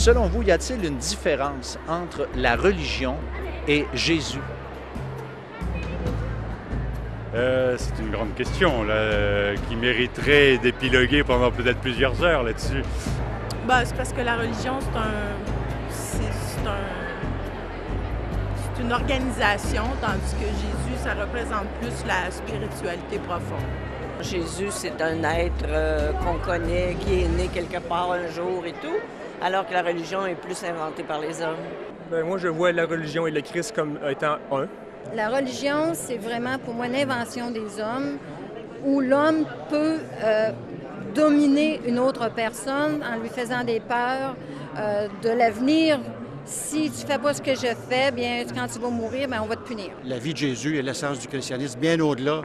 Selon vous, y a-t-il une différence entre la religion et Jésus? C'est une grande question là, qui mériterait d'épiloguer pendant peut-être plusieurs heures là-dessus. Ben, c'est parce que la religion, c'est une organisation, tandis que Jésus, ça représente plus la spiritualité profonde. Jésus, c'est un être qu'on connaît, qui est né quelque part un jour et tout, alors que la religion est plus inventée par les hommes. Bien, moi, je vois la religion et le Christ comme étant un. La religion, c'est vraiment pour moi l'invention des hommes où l'homme peut dominer une autre personne en lui faisant des peurs de l'avenir. Si tu ne fais pas ce que je fais, bien, quand tu vas mourir, bien, on va te punir. La vie de Jésus est l'essence du christianisme, bien au-delà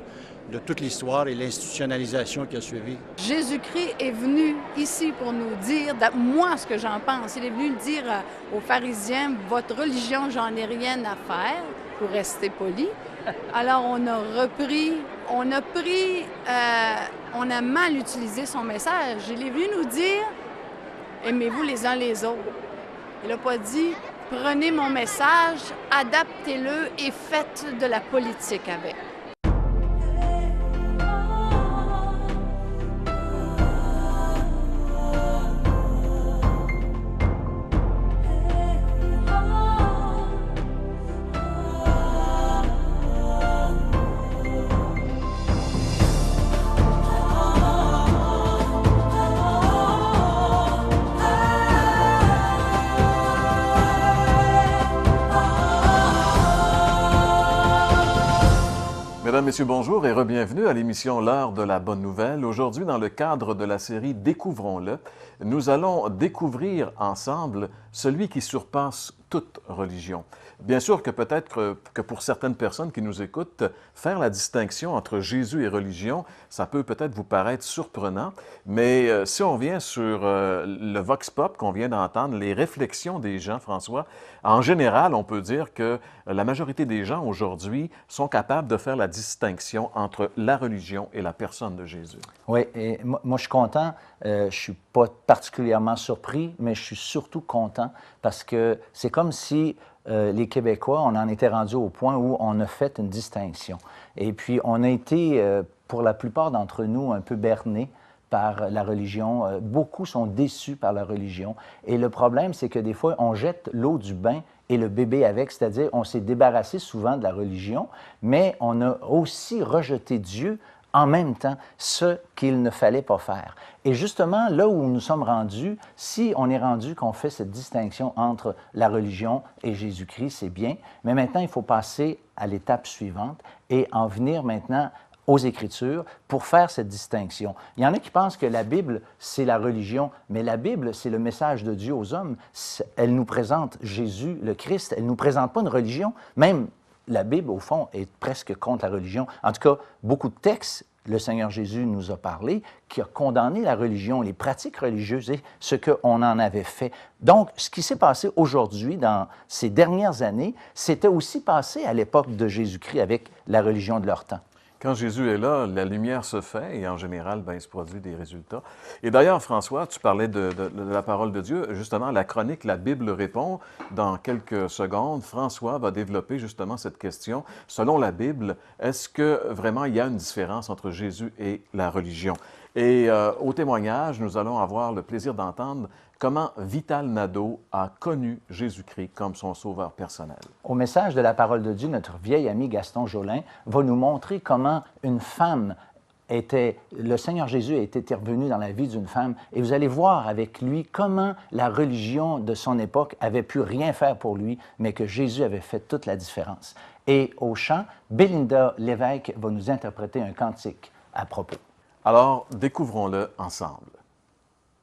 de toute l'histoire et l'institutionnalisation qui a suivi. Jésus-Christ est venu ici pour nous dire, moi, ce que j'en pense. Il est venu dire aux pharisiens, votre religion, j'en ai rien à faire, pour rester poli. Alors, on a mal utilisé son message. Il est venu nous dire, aimez-vous les uns les autres. Il n'a pas dit, prenez mon message, adaptez-le et faites de la politique avec. Mesdames, Messieurs, bonjour et re-bienvenue à l'émission L'heure de la bonne nouvelle. Aujourd'hui, dans le cadre de la série Découvrons-le, nous allons découvrir ensemble celui qui surpasse toute religion. Bien sûr que peut-être que pour certaines personnes qui nous écoutent, faire la distinction entre Jésus et religion, ça peut peut-être vous paraître surprenant, mais si on vient sur le vox pop qu'on vient d'entendre, les réflexions des gens, François, en général, on peut dire que la majorité des gens aujourd'hui sont capables de faire la distinction entre la religion et la personne de Jésus. Oui, et moi je suis content. Je ne suis pas particulièrement surpris, mais je suis surtout content parce que c'est comme si les Québécois, on en était rendu au point où on a fait une distinction. Et puis, on a été, pour la plupart d'entre nous, un peu bernés par la religion. Beaucoup sont déçus par la religion. Et le problème, c'est que des fois, on jette l'eau du bain et le bébé avec, c'est-à-dire on s'est débarrassé souvent de la religion, mais on a aussi rejeté Dieu en même temps, ce qu'il ne fallait pas faire. Et justement, là où nous sommes rendus, si on est rendu qu'on fait cette distinction entre la religion et Jésus-Christ, c'est bien, mais maintenant, il faut passer à l'étape suivante et en venir maintenant aux Écritures pour faire cette distinction. Il y en a qui pensent que la Bible, c'est la religion, mais la Bible, c'est le message de Dieu aux hommes. Elle nous présente Jésus, le Christ, elle ne nous présente pas une religion, même la Bible, au fond, est presque contre la religion. En tout cas, beaucoup de textes, le Seigneur Jésus nous a parlé, qui a condamné la religion, les pratiques religieuses et ce qu'on en avait fait. Donc, ce qui s'est passé aujourd'hui, dans ces dernières années, c'était aussi passé à l'époque de Jésus-Christ avec la religion de leur temps. Quand Jésus est là, la lumière se fait et en général, il se produit des résultats. Et d'ailleurs, François, tu parlais de la parole de Dieu. Justement, la chronique La Bible répond. Dans quelques secondes, François va développer justement cette question. Selon la Bible, est-ce que vraiment il y a une différence entre Jésus et la religion? Et au témoignage, nous allons avoir le plaisir d'entendre comment Vital Nadeau a connu Jésus-Christ comme son sauveur personnel. Au message de la parole de Dieu, notre vieil ami Gaston Jolin va nous montrer comment une femme le Seigneur Jésus était intervenu dans la vie d'une femme et vous allez voir avec lui comment la religion de son époque avait pu rien faire pour lui, mais que Jésus avait fait toute la différence. Et au chant, Bélinda Lévesque va nous interpréter un cantique à propos. Alors, découvrons-le ensemble.